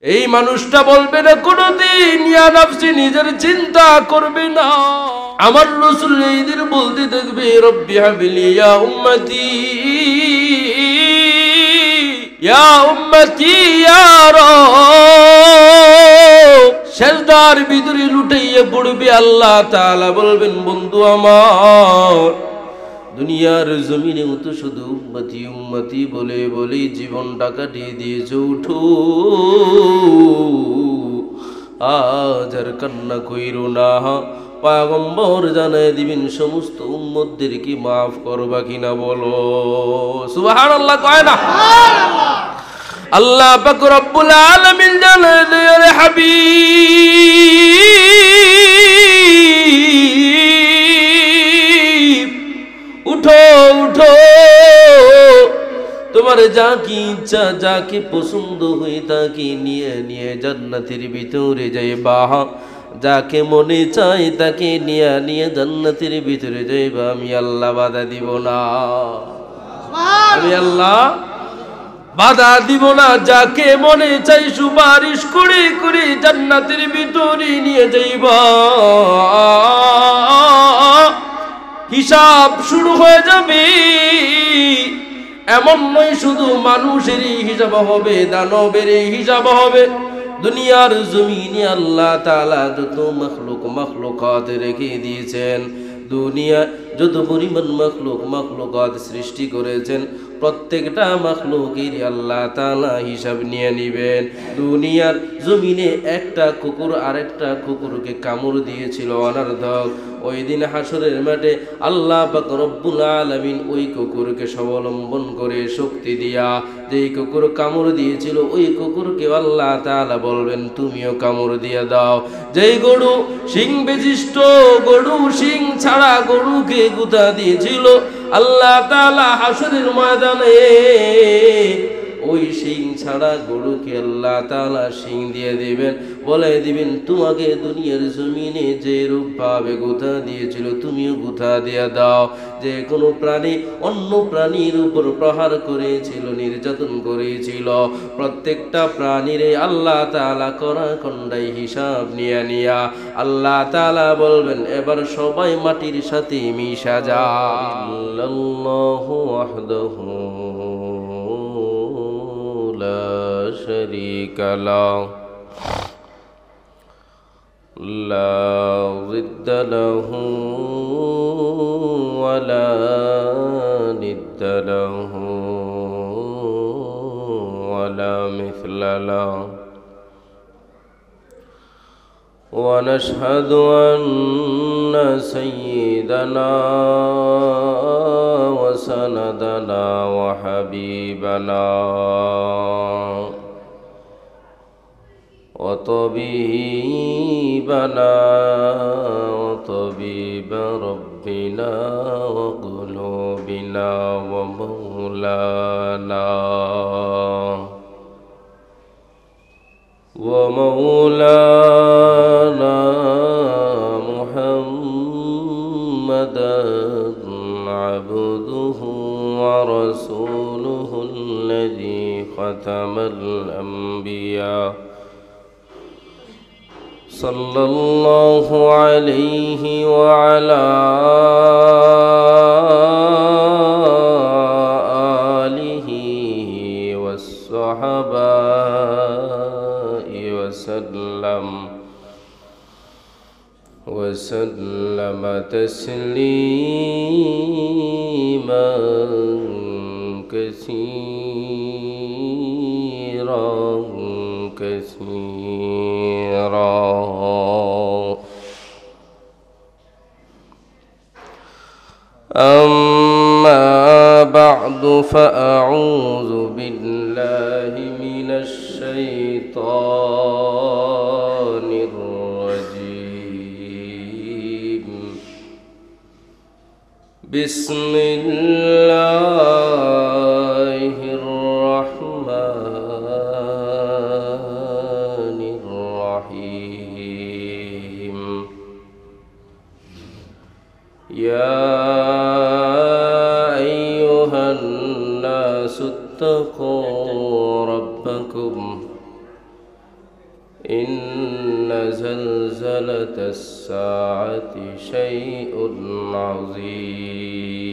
এই মানুষটা বলবে না কোনদিন ইয়া নাফসি, নিজের চিন্তা করবে না। আমার রাসূল এই দিন বলতে থাকবে রব্বি হাবলি ইয়া উম্মতি ইয়া উম্মতি ইয়া রব। সেজদার ভিতরে লুটাইয়া পড়বে। আল্লাহ তাআলা বলবেন বন্ধু আমার, দুনিয়ার জমিনে তো শুধু উম্মতি উম্মতি বলে বলে জীবনটা কাটিয়ে দিয়েছে, উঠো আজ আর কান্না কইরো না। পয়গম্বর জানায় দিবেন সমস্ত উম্মতদেরকে মাফ করবা কিনা বলো সুবহানাল্লাহ, কয় না? আল্লাহ পাক রব্বুল আলামিন জানায় দেয় হাবিব উঠো উঠো, তোমার যা কি ইচ্ছা, যা কি পছন্দ হয়ে তাকে নিয়ে নিয়ে জান্নাতের ভিতরে যাইবা। যাকে মনে চাই তাকে নিয়ে নিয়ে জান্নাতের ভিতরে যাইবা। আমি আল্লাহ বাধা দিব না, আমি আল্লাহ বাধা দিব না। যাকে মনে চাই সুপারিশ করে করে জান্নাতের ভিতরে নিয়ে যাইবা। হিসাব শুরু হয়ে যাবে। এমন নয় শুধু মানুষেরই হিসাব হবে, দানবেরই হিসাব হবে। দুনিয়ার জমিনে আল্লাহ তাআলা যত মাখলুকাত রেখে দিয়েছেন, দুনিয়া যত পরিমাণ মাখলুকাত সৃষ্টি করেছেন, প্রত্যেকটা মাখলুকের আল্লাহ তাআলা হিসাব নিয়ে নেবেন। দুনিয়ার জমিনে একটা কুকুর আরেকটা কুকুরকে কামড় দিয়েছিল অনার্থক। ওই দিন হাসরের মাঠে আল্লাহ পাক রব্বুল আলামিন ওই কুকুরকে স্বাবলম্বন করে শক্তি দিয়া, যেই কুকুর কামড় দিয়েছিল ওই কুকুরকে আল্লাহ তাআলা বলবেন তুমিও কামড় দিয়ে দাও। যেই গরু শিং বিশিষ্ট, গরু শিং ছাড়া গরুকে গুতা দিয়েছিল, আল্লাহ তাআলা হাসরের ময়দানে ওই শিং ছাড়া গরুকে আল্লাহ তাআলা শিং দিয়ে দিবেন, বলে দিবেন তোমাকে দুনিয়ার জমিনে যে রূপ ভাবে গুথা দিয়েছিল তুমিও গুথা দিয়ে দাও। যে কোনো প্রাণী অন্য প্রাণীর উপর প্রহার করেছিল, নির্যাতন করেছিল, প্রত্যেকটা প্রাণীরে আল্লাহ তাআলা করা খন্ডাই হিসাব নিয়া নিয়া আল্লাহ তাআলা বলবেন এবার সবাই মাটির সাথে মিশা যায়। আল্লাহু ওয়াহদাহু লা শারীকা লাহু লা যিদ্দা লাহু ওয়া লা নিদ্দা লাহু ওয়া লা মিছলা লাহু ওয়া নাশহাদু আন্না সাইয়্যিদানা ওয়া সানাদানা ওয়া হাবিবানা وطبيبنا وطبيب ربنا وقلوبنا ومولانا محمدا عبده ورسوله الذي ختم الأنبياء صلى الله عليه وعلى آله والصحابة وسلم تسليما كثيرا كثيرا. أما بعد فأعوذ بالله من الشيطان الرجيم. بسم الله الرحمن الرحيم. يا أيها الناس اتقوا ربكم إن زلزلة الساعة شيء عظيم.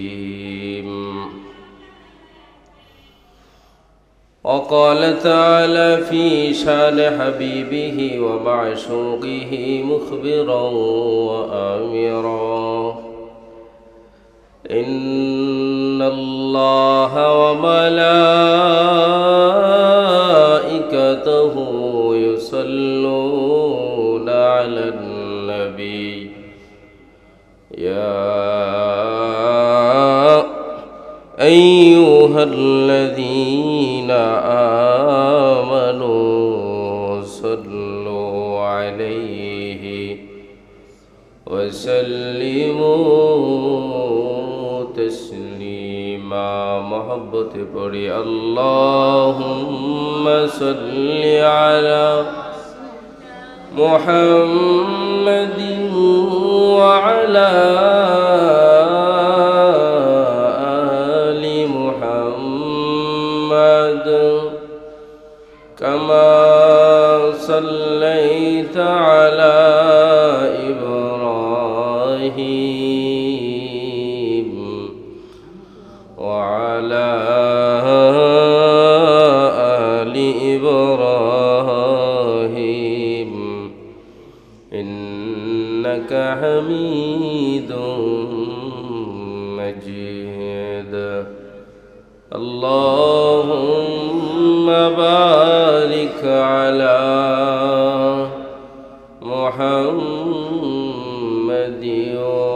وقال تعالى في شان حبيبه ومعشوقه مخبرا وآمرا: إن الله وملائكته يصلون على النبي يا أيها الذين آمنوا صلوا عليه وسلموا تسليما. محبت پڑھی اللهم صل على محمد وعلى آل محمد كما صليت على إبراهيم وعلى آل إبراهيم إنك حميد مجيد. اللهم بارك على محمد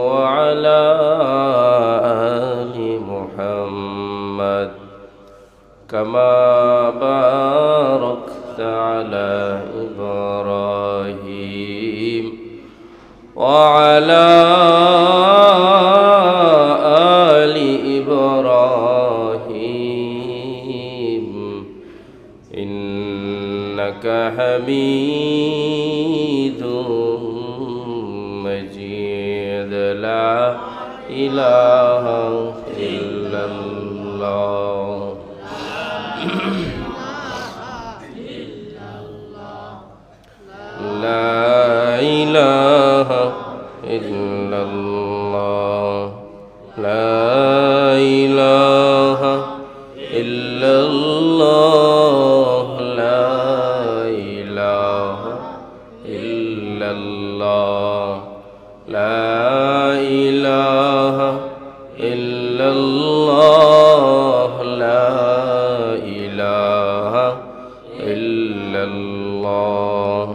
وعلى آل محمد كما باركت على إبراهيم وعلى آل إبراهيم إنك حميد مجيد. لا إله إلا الله. لا إله إلا الله. لا إله إلا الله. لا إله إلا الله. لا إله إلا الله. لا إله إلا الله.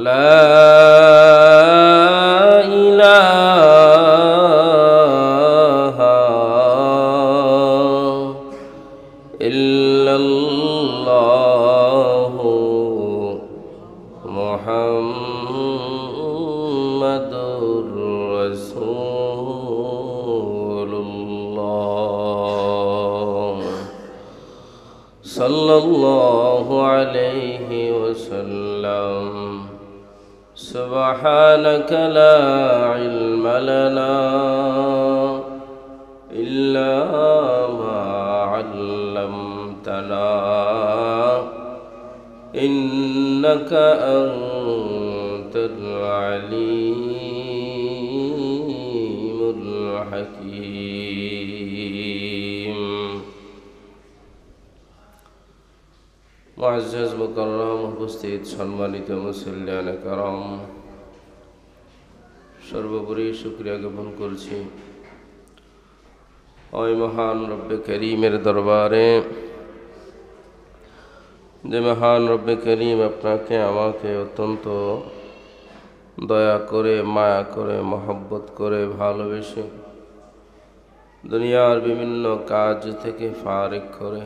لا إله إلا الله محمد رسول الله صلى الله عليه وسلم. سبحانك لا علم لنا إلا ما علمتنا إنك أنت العليم الحكيم. মুআজ্জাজ মুকাররম উপস্থিত সম্মানিত মুসল্লিয়ান کرام, সর্বোপরি শুকরিয়া জ্ঞাপন করছি ওই মহান রব্বে করিমের দরবারে যে মহান রব্বে করিম আপনাকে আমাকে অত্যন্ত দয়া করে, মায়া করে, মহব্বত করে, ভালোবেসে দুনিয়ার বিভিন্ন কাজ থেকে ফারিক করে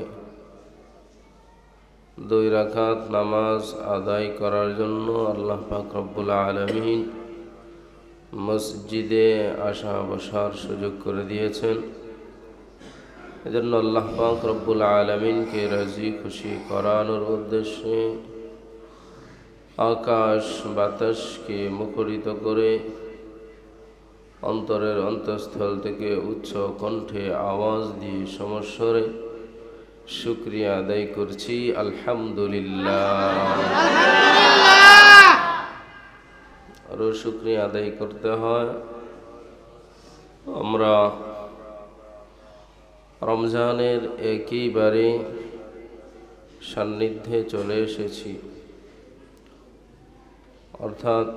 2 রাকাত নামাজ আদায় করার জন্য আল্লাহ পাক রব্বুল আলামিন মসজিদে আসা বসার সুযোগ করে দিয়েছেন। এজন্য আল্লাহ পাক রব্বুল আলামিনকে রাজি খুশি করানোর উদ্দেশ্যে আকাশ বাতাসকে মুখরিত করে অন্তরের অন্তঃস্থল থেকে উচ্চ কণ্ঠে আওয়াজ দিয়ে সমস্বরে শুকরিয়া আদায় করছি আলহামদুলিল্লাহ। আরো শুকরিয়া আদায় করতে হয়। আমরা রমজানের একেবারে সান্নিধ্যে চলে এসেছি, অর্থাৎ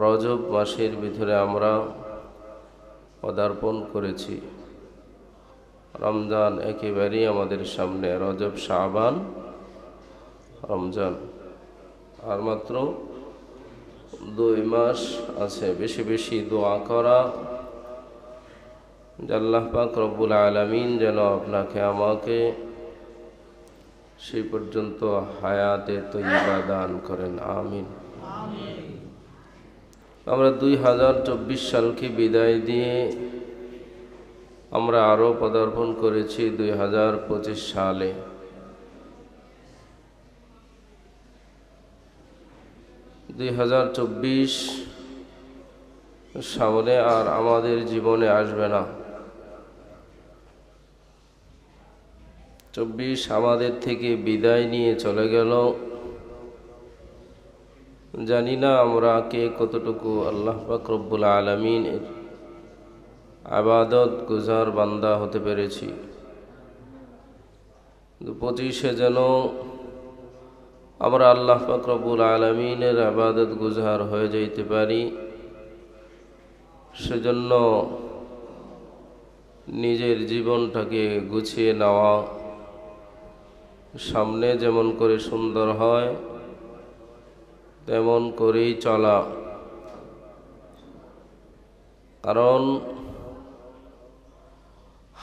রজব মাসের ভিতরে আমরা পদার্পণ করেছি। রমজান একেবারেই আমাদের সামনে, রজব, শাবান, রমজান, আর মাত্র 2 মাস আছে। বেশি বেশি দোয়া করা, আল্লাহ পাক রব্বুল আলামিন যেন আপনাকে আমাকে সেই পর্যন্ত হায়াতে তৈয়বা দান করেন, আমিন। আমরা 2024 সালকে বিদায় দিয়ে আমরা আরো পদার্পণ করেছি 2025 সালে। 2024 সামনে আর আমাদের জীবনে আসবে না। 24 আমাদের থেকে বিদায় নিয়ে চলে গেল। জানি না আমরা কে কতটুকু আল্লাহ পাক রব্বুল আলামিনের ইবাদত গুজার বান্দা হতে পেরেছি। 25-এ যেন আমরা আল্লাহ পাক রব্বুল আলামিনের ইবাদত গুজার হয়ে যাইতে পারি। সেজন্য নিজের জীবনটাকে গুছিয়ে নেওয়া, সামনে যেমন করে সুন্দর হয় তেমন করেই চলা। কারণ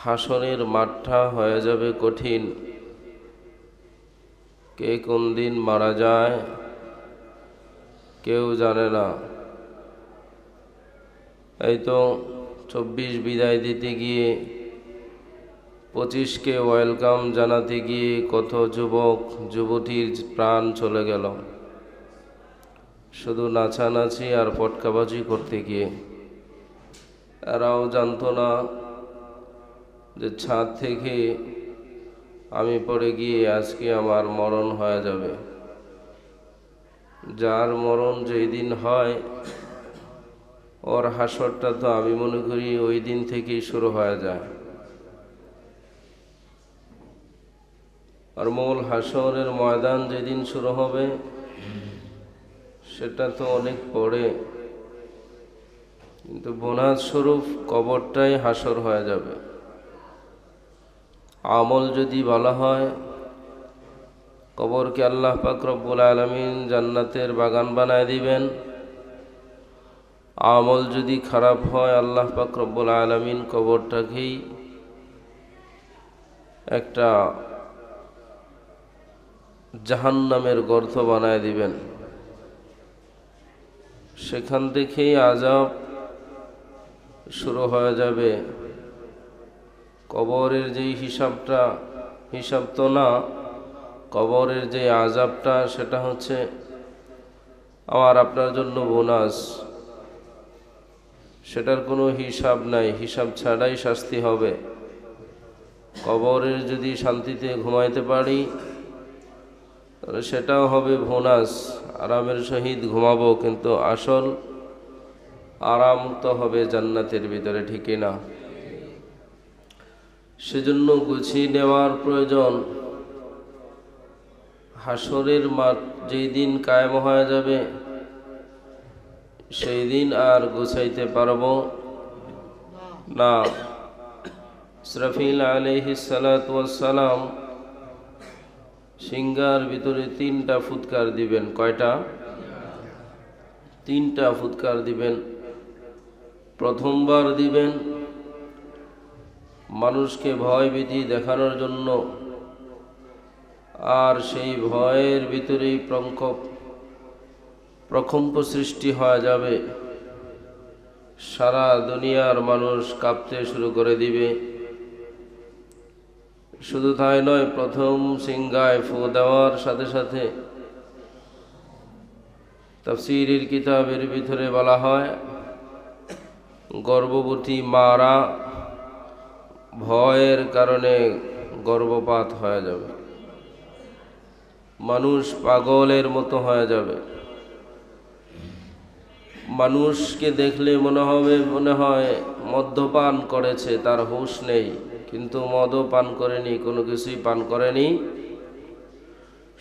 হাসরের মাঠটা হয়ে যাবে কঠিন। কে কোন দিন মারা যায় কেউ জানে না। এই তো 24 বিদায় দিতে গিয়ে 25কে ওয়েলকাম জানাতে গিয়ে কত যুবক যুবতীর প্রাণ চলে গেল শুধু নাচানাচি আর পটকাবাজি করতে গিয়ে। এরাও জানতো না যে ছাদ থেকে আমি পড়ে গিয়ে আজকে আমার মরণ হয়ে যাবে। যার মরণ যেই দিন হয় ওর হাসরটা তো আমি মনে করি ওই দিন থেকেই শুরু হয়ে যায়। আর মূল হাসরের ময়দান যেদিন শুরু হবে সেটা তো অনেক পরে, কিন্তু বোনাস স্বরূপ কবরটাই হাসর হয়ে যাবে। আমল যদি ভালো হয় কবরকে আল্লাহ পাক রব্বুল আলামিন জান্নাতের বাগান বানায় দিবেন। আমল যদি খারাপ হয় আল্লাহ পাক রব্বুল আলামিন কবরটাকেই একটা জাহান্নামের গর্ত বানায় দিবেন। সেখান থেকেই আযাব শুরু হয়ে যাবে। কবরের যেই হিসাব তো না, কবরের যে আযাবটা সেটা হচ্ছে আমার আপনার জন্য বোনাস। সেটার কোনো হিসাব নাই, হিসাব ছাড়াই শাস্তি হবে। কবরের যদি শান্তিতে ঘুমাইতে পারি তাহলে সেটাও হবে বোনাস, আরামের সহিত ঘুমাবো। কিন্তু আসল আরাম তো হবে জান্নাতের ভিতরে, ঠিক না? সেজন্য গুছিয়ে নেওয়ার প্রয়োজন। হাসরের মাঠ যেই দিন কায়েম হয়ে যাবে সেই দিন আর গুছাইতে পারবো না। ইসরাফিল আলাইহিস সালাতু ওয়াস সালাম সিংহার ভিতরে 3টা ফুৎকার দিবেন। কয়টা? 3টা ফুৎকার দিবেন। প্রথমবার দিবেন মানুষকে ভয় ভীতি দেখানোর জন্য, আর সেই ভয়ের ভিতরেই প্রকম্প সৃষ্টি হয়ে যাবে। সারা দুনিয়ার মানুষ কাঁপতে শুরু করে দিবে। শুধু তাই নয়, প্রথম সিংহায় ফু দেওয়ার সাথে সাথে তাফসীরের কিতাবের ভিতরে বলা হয় গর্ভবতী মারা ভয়ের কারণে গর্ভপাত হয়ে যাবে, মানুষ পাগলের মতো হয়ে যাবে। মানুষকে দেখলে মনে হয় মদ্যপান করেছে, তার হুঁশ নেই, কিন্তু মদও পান করেনি, কোনো কিছুই পান করেনি।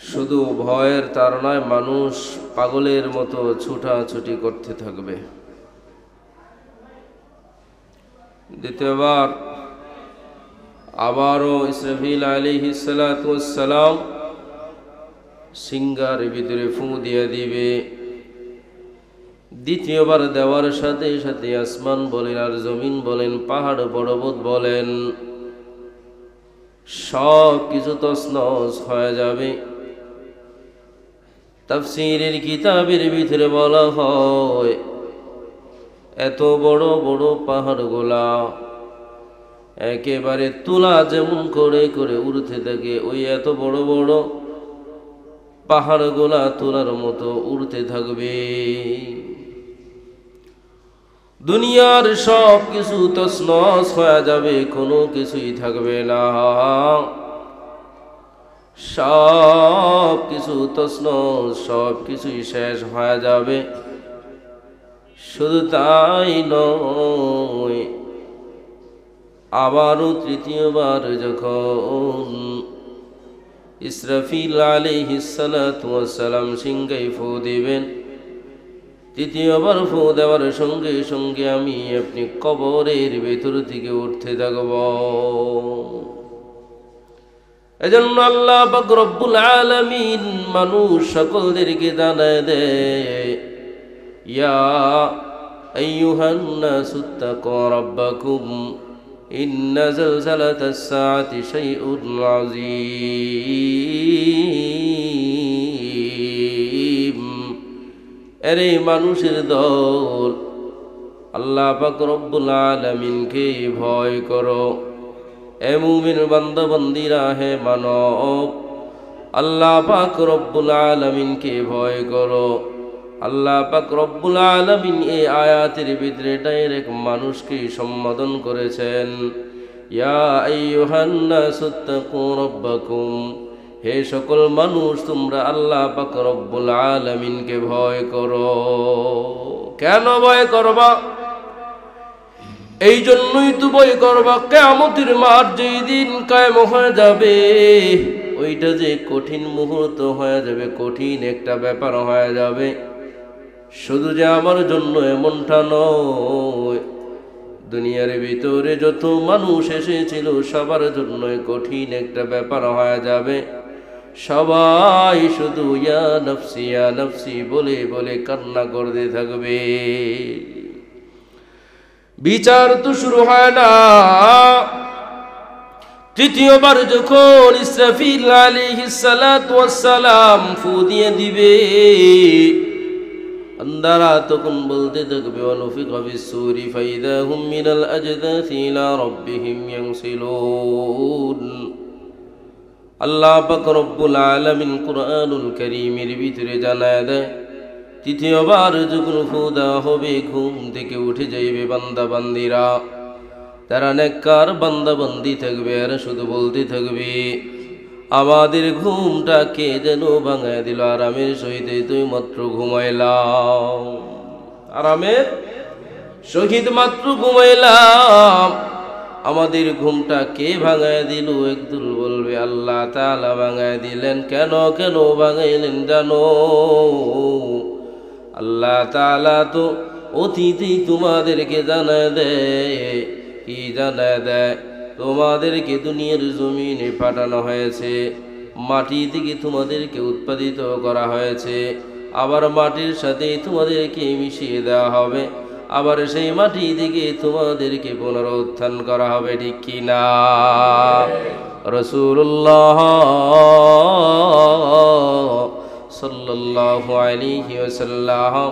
শুধু ভয়ের তাড়নায় মানুষ পাগলের মতো ছুটাছুটি করতে থাকবে। দ্বিতীয়বার আবারও ইসরাফিল আলাইহিস সালাতু ওয়াস সালাম সিংহার ভিতরে ফু দিয়ে দিবে। দ্বিতীয়বার দেওয়ার সাথে সাথে আসমান বলেন আর জমিন বলেন, পাহাড় পর্বত বলেন, সব কিছু তছনছ হয়ে যাবে। তাফসীরের কিতাবের ভিতরে বলা হয় এত বড় বড় পাহাড়গুলা একেবারে তুলা যেমন করে করে উড়তে থাকে, ওই এত বড় বড় পাহাড়গুলা তুলার মতো উড়তে থাকবে। দুনিয়ার সব কিছু তছনছ হয়ে যাবে, কোনো কিছুই থাকবে না, সব কিছু তছনছ, সব কিছুই শেষ হয়ে যাবে। শুধু তাই নয়, আবারও তৃতীয়বার যখন ইসরাফিল আলাইহিস সালাতু ওয়াস সালাম সিংহায় ফু দিবেন, তৃতীয়বার ফু দেওয়ার সঙ্গে সঙ্গে আমি আপনি কবরের ভেতর থেকে উঠতে থাকব। এজন্য আল্লাহ পাক রব্বুল আলামিন মানুষ সকলদেরকে জানায় দেয়, ইয়া আইয়ুহান নাসু তাকু রাব্বাকুম ইন্না জালজালাতাস সাআতি শাইউন আযীম। আরে মানুষের দল, আল্লাহ পাক রব্বুল আলামিনকে ভয় করো। এ মুমিন বান্দা বান্দিরা, হে মানব, আল্লাহ পাক রব্বুল আলামিনকে ভয় করো। আল্লাহ পাক রব্বুল আলামিন এই আয়াতের ভিতরে ডাইরেক্ট মানুষকে সম্বোধন করেছেন, ইয়া আইয়ুহান নাসু তাকু রাব্বাকুম, হে সকল মানুষ তোমরা আল্লাহ পাক রব্বুল আলামিনকে ভয় করো। কেন ভয় করবা? এই জন্যই তো ভয় করবা, কিয়ামতের মাঠ যেই দিন কায়েম হয়ে যাবে, ওইটা যে কঠিন মুহূর্ত হয়ে যাবে, কঠিন একটা ব্যাপার হয়ে যাবে। শুধু যে আমার জন্য এমনটা নয়, দুনিয়ার ভিতরে যত মানুষ এসেছিল সবার জন্য কঠিন একটা ব্যাপার হয়ে যাবে। সবাই শুধু ইয়া নফসি বলে বলে কান্না করতে থাকবে। বিচার তো শুরু হয় না। তৃতীয়বার যখন ইসরাফিল আলাইহিস সালাতু ওয়াস সালাম ফু দিয়ে দিবে, আন্দারা তখন বলতে থাকবে, ওয়ানুফিখা ফিস-সূরি ফাইদা হুম মিনাল আজদাসি ইলা রাব্বিহিম ইয়ানসিলুন। আল্লাহ পাক রব্বুল আলামিন কুরআনুল কারীমের ভিতরে জানায় দেয়, তৃতীয়বার যখন ফু দেওয়া হবে, ঘুম থেকে উঠে যাইবে বান্দা বান্দিরা, তারা নেককার বান্দা বান্দি থাকবে আর শুধু বলতে থাকবে, আমাদের ঘুমটা কে যেন ভাঙায় দিল, আরামের সহিত তুই মাত্র ঘুমাইলাম, আরামের সহিত মাত্র ঘুমাইলাম, আমাদের ঘুমটা কে ভাঙায় দিল? একদল বলবে আল্লাহ তাআলা ভাঙায় দিলেন। কেন কেন ভাঙাইলেন জানো? আল্লাহ তাআলা তো অতীতে তোমাদেরকে জানায় দেয়, কি জানায় দেয়? তোমাদেরকে দুনিয়ার জমিনে পাঠানো হয়েছে, মাটি থেকে তোমাদেরকে উৎপাদিত করা হয়েছে, আবার মাটির সাথে তোমাদেরকে মিশিয়ে দেওয়া হবে, আবার সেই মাটি থেকে তোমাদেরকে পুনরুত্থান করা হবে, ঠিক কি না? রাসূলুল্লাহ সাল্লাল্লাহু আলাইহি ওয়াসাল্লাম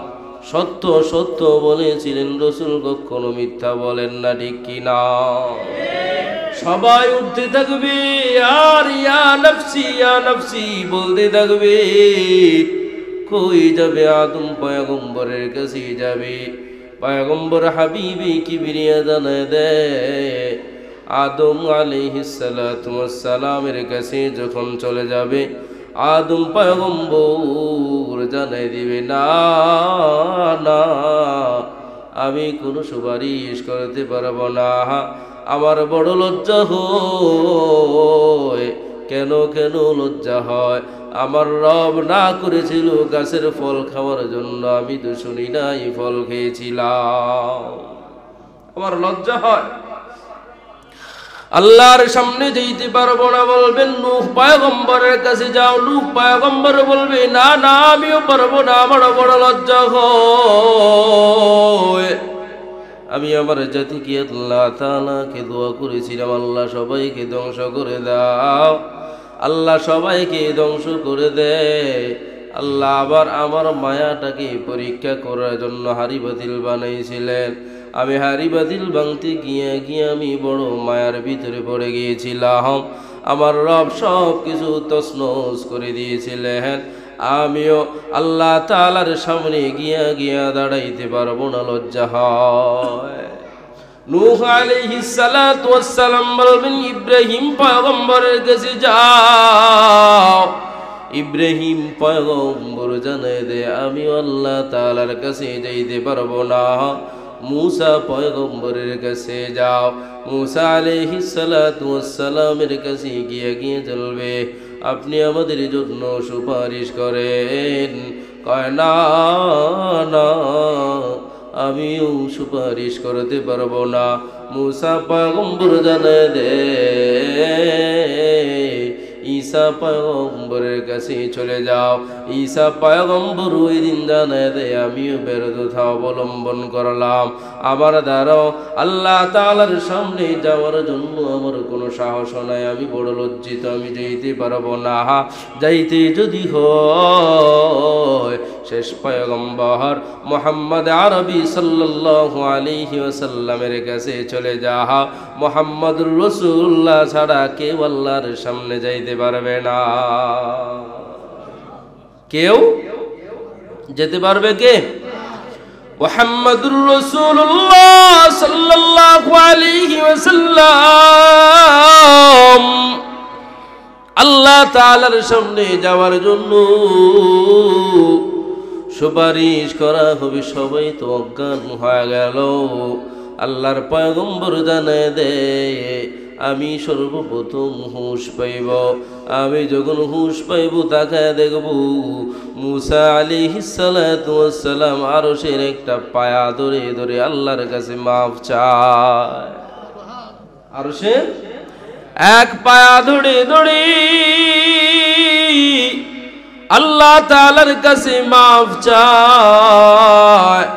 সত্য সত্য বলেছিলেন, রাসূল কখনো মিথ্যা বলেন না, ঠিক কি না? সবাই উঠতে থাকবে আর ইয়া নফসি বলতে থাকবে। কই যাবে? আদম পয়গম্বরের কাছে যাবে। পয়গম্বর হাবিবি কিবরিয়া জানায় দেয়, আদম আলাইহিস সালাতু ওয়াস সালামের কাছে যখন চলে যাবে, আদম পয়গম্বর জানাই দিবে, না না, আমি কোনো সুপারিশ করতে পারবো না, আমার বড় লজ্জা হয়। কেন কেন লজ্জা হয়? আমার রব না করেছিল গাছের ফল খাওয়ার জন্য, আমি তো শুনি নাই ফল খেয়েছিলাম, আমার লজ্জা হয়। আল্লাহর সামনে যেতে পারবো না, বলবেন নূহ পয়গম্বরের কাছে যাও। নূহ পয়গম্বর বলবে, না না, আমিও পারবো না, আমার বড় লজ্জা হয়। আমি আমার জাতিকে আল্লাহ তাআলাকে দোয়া করেছিলাম, আল্লাহ সবাইকে ধ্বংস করে দাও, আল্লাহ সবাইকে ধ্বংস করে দেয়। আল্লাহ আবার আমার মায়াটাকে পরীক্ষা করার জন্য হাড়ি বাতিল বানাইছিলেন। আমি হাড়ি বাতিল ভাঙতে গিয়ে গিয়ে আমি বড় মায়ার ভিতরে পড়ে গিয়েছিলাম। আমার রব সব কিছু তছনছ করে দিয়েছিলেন। আমিও আল্লাহ তাআলার সামনে গিয়া গিয়া দাঁড়াইতে পারবো না, লজ্জা হয়। নূহ আলাইহিস সালাতু ওয়াস সালাম বলবেন, ইব্রাহিম পয়গম্বরের কাছে যাও। ইব্রাহিম পয়গম্বর জানায় দেয়, আমি আল্লাহ তাআলার কাছে যাইতে পারবো না। মূসা পয়গম্বরের কাছে যাও। মূসা আলাইহিস সালাতু ওয়াস সালামের কাছে গিয়ে গিয়ে চলবে, আপনি আমাদের জন্য সুপারিশ করেন। কয়, না না, আমিও সুপারিশ করতে পারবো না। মূসা পয়গম্বর জানায় দেয়, ঈসা পয়গম্বরের কাছে চলে যাও। ঈসা পয়গম্বর ওই দিন জানায় দেয়, আমিও বেরোধা অবলম্বন করলাম, আমার দ্বারাও আল্লাহ তাআলার সামনে যাওয়ার জন্য আমার কোনো সাহস নাই, আমি বড় লজ্জিত, আমি যাইতে পারবো না। যাইতে যদি হয় শেষ পয়গম্বর মুহাম্মদ আরবি সাল্লাল্লাহু আলাইহি ওয়াসাল্লামের কাছে চলে যাও। মুহাম্মদুর রাসূলুল্লাহ ছাড়া কেউ আল্লাহর সামনে যাইতে পারবে না। কেউ যেতে পারবে? কে? মুহাম্মদুর রাসূলুল্লাহ সাল্লাল্লাহু আলাইহি ওয়াসাল্লাম। আল্লাহ তাআলার সামনে যাওয়ার জন্য সুপারিশ করা হবে, সবাই তো অজ্ঞান হয়ে গেল। আল্লাহর পয়গম্বর জানায় দেয়, আমি সর্বপ্রথম হুঁশ পাইব। আমি যখন হুঁশ পাইব তাকায় দেখব মূসা আলাইহিস সালাতু ওয়াস সালাম আরশের একটা পায়া ধরে ধরে আল্লাহর কাছে মাফ চায়। আরশের এক পায়া ধরে ধরে আল্লাহ তাআলার কাছে মাফ চায়।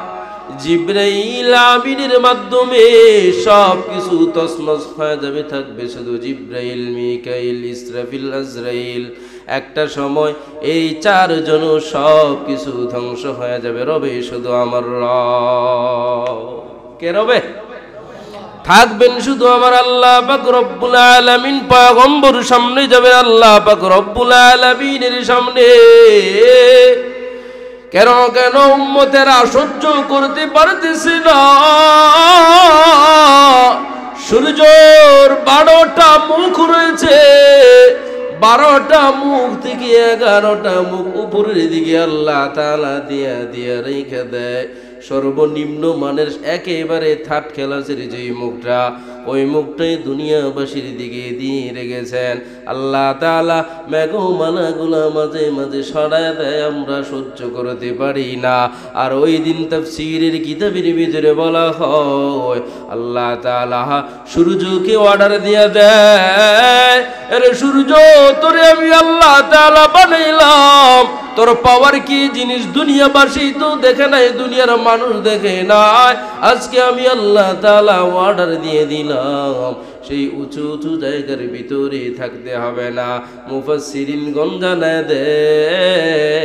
জিবরাইল আমিনের মাধ্যমে সব কিছু তছনছ হয়ে যাবে, থাকবে শুধু জিবরাইল, মিকাইল, ইসরাফিল, আজরাইল। একটা সময় এই চারজন সব কিছু ধ্বংস হয়ে যাবে, রবে শুধু আমার রব। কে রবে? থাকবেন শুধু আমার আল্লাহ পাক রব্বুল আলামিন। পয়গম্বর সামনে যাবে আল্লাহ পাক রব্বুল আলামিনের সামনে। কেন কেন উম্মতেরা সহ্য করতে পারতেছে না? সূর্যের 12টা মুখ রয়েছে, 12টা মুখ থেকে 11টা মুখ উপরের দিকে আল্লাহ তাআলা দিয়া দিয়া রেখে দেয়। সর্বনিম্ন মানের একেবারে থার্ড ক্লাসের যে মুখটা, ওই মুখটাই দুনিয়াবাসীর দিকে দিয়ে রেখেছেন আল্লাহ তাআলা। মেঘমালাগুলা মাঝে মাঝে সরায় দেয়, আমরা সহ্য করতে পারি না। আর ওই দিন তাফসীরের কিতাবের ভিতরে বলা হয় আল্লাহ তাআলা সূর্যকে অর্ডার দিয়ে দেয়, আরে সূর্য, তোরে আমি আল্লাহ তাআলা বানাইলাম, তোর পাওয়ার কি জিনিস দুনিয়াবাসী তো দেখে নাই, দুনিয়ার মানুষ দেখে নাই। আজকে আমি আল্লাহ তাআলা অর্ডার দিয়ে দিলাম, সেই উঁচু উঁচু জায়গার ভিতরে থাকতে হবে না। মুফাসসিরিনগণ জানায় দেয়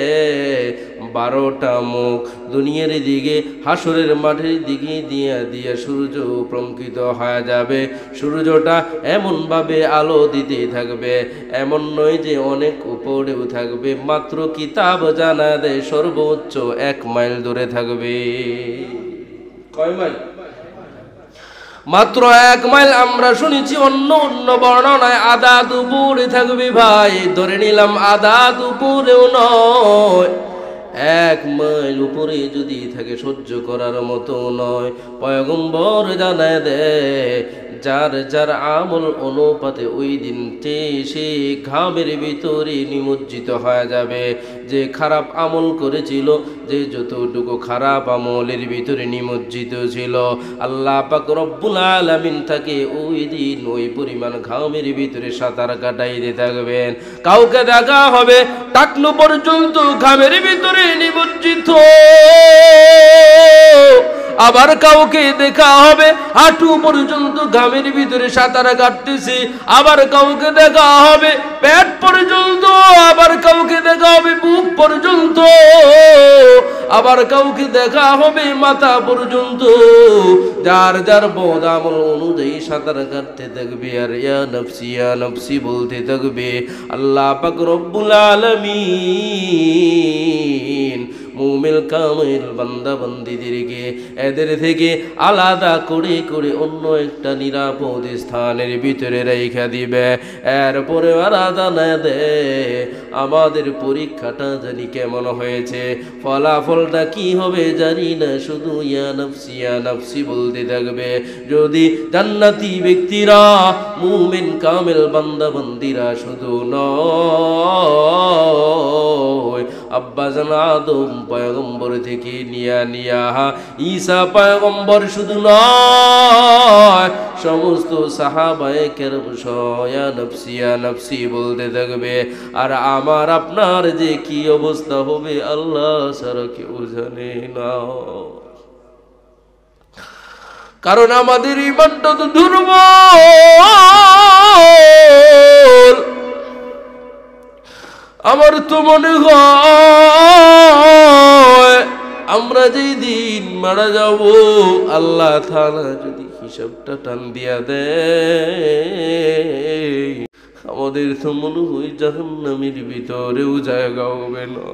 12টা মুখ দুনিয়ার দিকে হাসরের মাঠের দিকে দিয়া দিয়া সূর্য প্রঙ্কিত হয়ে যাবে। সূর্যটা এমনভাবে আলো দিতে থাকবে, এমন নয় যে অনেক উপরেও থাকবে, মাত্র কিতাব জানা দেয় সর্বোচ্চ 1 মাইল দূরে থাকবে। কয় মাইল? মাত্র 1 মাইল। আমরা শুনেছি অন্য অন্য বর্ণনায় আধা দুপুরে থাকবে। ভাই ধরে নিলাম আধা দুপুরেও নয়, 1 মাইল উপরে যদি থাকে সহ্য করার মতো নয়। পয়গম্বর জানায় দেয় যার যার আমল অনুপাতে ওই দিনতে সে ঘামের ভিতরে নিমজ্জিত হয়ে যাবে। যে খারাপ আমল করেছিল, যে যতটুকু খারাপ আমলের ভিতরে নিমজ্জিত ছিল, আল্লাহ পাক রব্বুল আলামিন তাকে ওই দিন ওই পরিমাণ ঘামের ভিতরে সাঁতার কাটাইতে থাকবেন। কাউকে দেখা হবে টাকনু পর্যন্ত ঘামের ভিতরে নিমজ্জিত, আবার কাউকে দেখা হবে হাঁটু পর্যন্ত ঘামের ভিতরে সাঁতার কাটতেছে, আবার কাউকে দেখা হবে পেট পর্যন্ত, আবার কাউকে দেখা হবে বুক পর্যন্ত, আবার কাউকে দেখা হবে মাথা পর্যন্ত। যার যার বদ আমল অনুযায়ী সাঁতার কাটতে থাকবে আর ইয়া নফসি বলতে থাকবে। আল্লাহ পাক রব্বুল আলামিন মুমিন কামিল বান্দা বান্দীদেরকে এদের থেকে আলাদা করে করে অন্য একটা নিরাপদ স্থানের ভিতরে রেখে দিবে। এরপরে আলাদা না দে আমাদের পরীক্ষাটা জানি কেমন হয়েছে, ফলাফলটা কি হবে জানি না, শুধু ইয়া নফসি বলতে থাকবে। যদি জান্নাতি ব্যক্তিরা মুমিন কামিল বান্দা বান্দীরা শুধু নয়, আব্বাজান আদম পয়গম্বর থেকে নিয়া ঈসা পয়গম্বর শুধু নয়, সমস্ত সাহাবায়ে কেরাম ইয়া নফসি বলতে থাকবে। আর আমার আপনার যে কি অবস্থা হবে আল্লাহ ছাড়া কেউ জানে না। কারণ আমাদের ঈমানটা তো দুর্বল। আমার তো মনে হয় আমরা যেই দিন মারা যাব, আল্লাহ তাআলা যদি হিসাবটা টান দিয়া দেয়, আমাদের তো মনে হয় জাহান্নামের ভিতরেও জায়গা হবে না।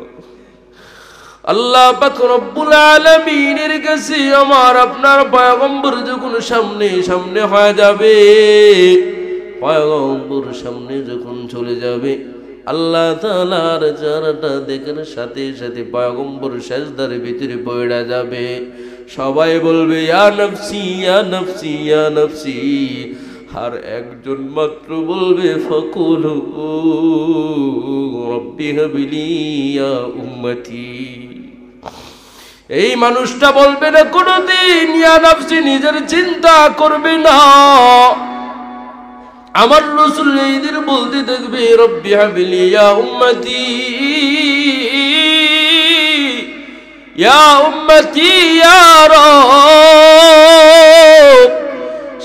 আল্লাহ পাক রব্বুল আলামিনের কাছে আমার আপনার পয়গম্বর যখন সামনে সামনে হয়ে যাবে, পয়গম্বর সামনে যখন চলে যাবে, আল্লাহ তাআলার চেহারাটা দেখার সাথে সাথে পয়গম্বর সিজদার ভিতরে পড়ে যাবে। সবাই বলবে ইয়া নফসি ইয়া নফসি ইয়া নফসি, আর একজন মাত্র বলবে ফাকুলু রব্বি হাবলি ইয়া উম্মতি। এই মানুষটা বলবে না কোনদিন ইয়া নফসি, নিজের চিন্তা করবে না। আমার রাসূল এইদিন বলতে থাকবে রব্বি হাবলি ইয়া উম্মতি ইয়া উম্মতি ইয়া রব।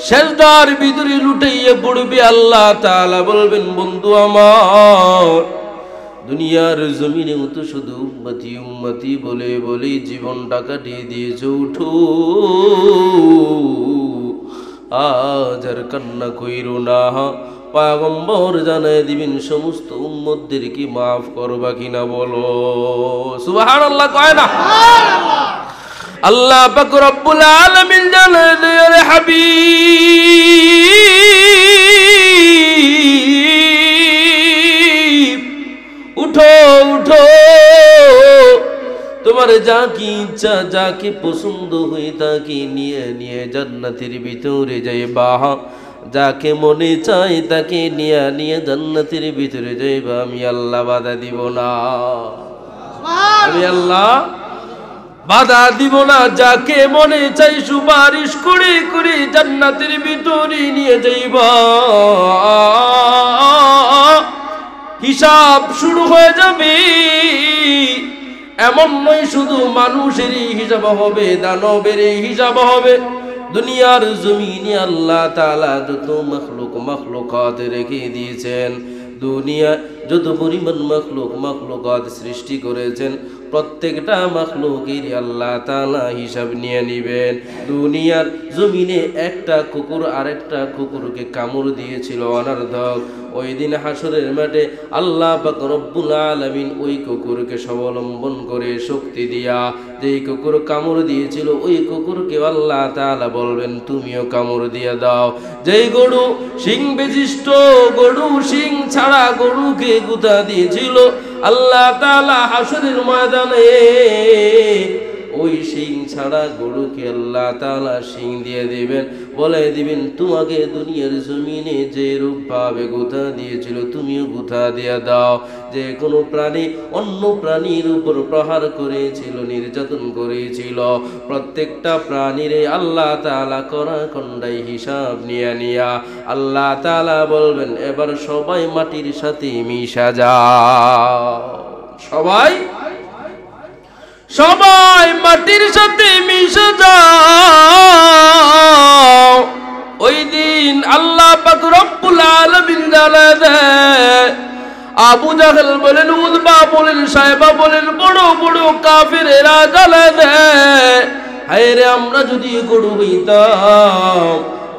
সিজদার ভিতরে লুটাইয়া পড়বে। আল্লাহ তাআলা বলবেন বন্ধু আমার, দুনিয়ার জমিনে তো শুধু উম্মতি উম্মতি বলে বলে জীবনটা কাটিয়ে দিয়েছো, উঠো আজ আর কান্না কইরো না। পয়গম্বর জানায় দিবেন সমস্ত উম্মতদেরকে মাফ করবা কিনা বলো সুবহানাল্লাহ, কয় না? আল্লাহ পাক রব্বুল আলামিন জানায় দেয় হাবিব উঠো উঠো, তোমার যা কি ইচ্ছা যাকে পছন্দ হয়ে তাকে নিয়ে নিয়ে জান্নাতের ভিতরে যাইবা, যাকে মনে চাই তাকে নিয়ে নিয়ে জান্নাতের ভিতরে যাইবা। আমি আল্লাহ বাধা দিব না, আমি আল্লাহ বাধা দিব না। যাকে মনে চাই সুপারিশ করে করে জান্নাতের ভিতরে নিয়ে যাইবা। হিসাব শুরু হয়ে যাবে। এমন নয় শুধু মানুষেরই হিসাব হবে, দানবেরই হিসাব হবে। দুনিয়ার জমিনে আল্লাহ তাআলা যত মাখলুকাত রেখে দিয়েছেন, দুনিয়া যত পরিমাণ মাখলুকাত সৃষ্টি করেছেন প্রত্যেকটা মাখলুকের আল্লাহ তাআলা হিসাব নিয়ে নিবেন। দুনিয়ার জমিনে একটা কুকুর আরেকটা কুকুরকে কামড় দিয়েছিল অনর্থক, ওই দিন হাসরের মাঠে আল্লাহ পাক রব্বুল আলামিন ওই কুকুরকে স্বাবলম্বন করে শক্তি দিয়া, যেই কুকুর কামড় দিয়েছিল ওই কুকুরকে আল্লাহ তাআলা বলবেন তুমিও কামড় দিয়ে দাও। যেই গরু শিং বিশিষ্ট গরু শিং ছাড়া গরুকে গুতা দিয়েছিল আল্লাহ তাআলা হাসরের ময়দানে ওই শিং ছাড়া গরুকে আল্লাহ তাআলা শিং দিয়ে দিবেন, বলে দিবেন তোমাকে দুনিয়ার জমিনে যে রূপ ভাবে গুথা দিয়েছিল তুমিও গুথা দিয়ে দাও। যে কোনো প্রাণী অন্য প্রাণীর উপর প্রহার করেছিল, নির্যাতন করেছিল, প্রত্যেকটা প্রাণীরে আল্লাহ তাআলা করা খন্ডাই হিসাব নিয়া আল্লাহ তাআলা বলবেন এবার সবাই মাটির সাথে মিশা যাও। সবাই মাটির সাথে মিশে যাও। ওই দিন আল্লাহ পাক রব্বুল আলামিন জানায় দেয়, আবু জাহেল বলেন, উতবা বলেন, সাইবা বলেন, বড় বড় কাফেরেরা জানায় দেয়, হায় রে আমরা যদি গরু হইতাম,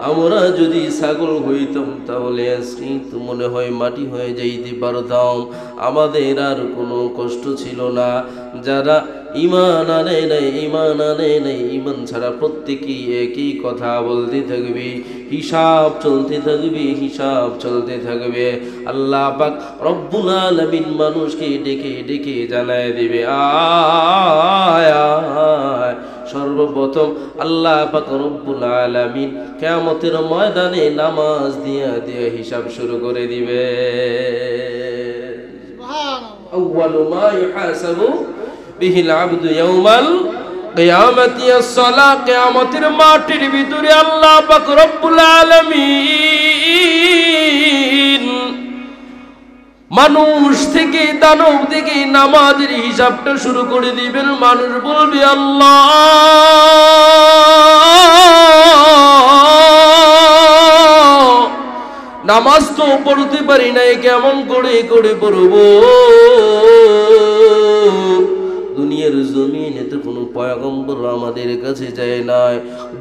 আমরা যদি ছাগল হইতাম তাহলে আজকে তো মনে হয় মাটি হয়ে যাইতে পারতাম, আমাদের আর কোনো কষ্ট ছিল না। যারা ঈমান আনে নাই ঈমান ছাড়া প্রত্যেকেই একই কথা বলতে থাকবে, হিসাব চলতে থাকবে। আল্লাহ পাক রব্বুল আলামিন মানুষকে ডেকে ডেকে জানায় দিবে আয় আয়। সর্বপ্রথম আল্লাহ পাক রব্বুল আলামিন কিয়ামতের ময়দানে নামাজ দিয়া দিয়া হিসাব শুরু করে দিবে। আউয়ালু মা ইউহাসাবু বিহিল আবদু ইয়াউমাল কিয়ামাতি as-সালাহ। কিয়ামতের মাঠের ভিতরে আল্লাহ পাক রব্বুল আলামিন মানুষ থেকে দানব থেকে নামাজের হিসাবটা শুরু করে দিবেন। মানুষ বলবে আল্লাহ নামাজ তো পড়তে পারি নাই, কেমন করে পড়বো? দুনিয়ার জমিনে তো কোনো পয়গম্বর আমাদের কাছে যায় নাই,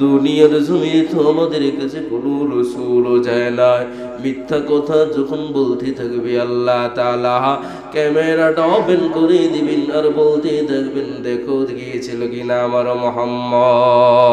দুনিয়ার জমিনে তো আমাদের কাছে কোনো রাসূলও যায় নাই। মিথ্যা কথা যখন বলতে থাকবে আল্লাহ তাআলা ক্যামেরাটা ওপেন করে দিবেন আর বলতে থাকবেন দেখো গিয়েছিল কিনা আমার মুহাম্মদ।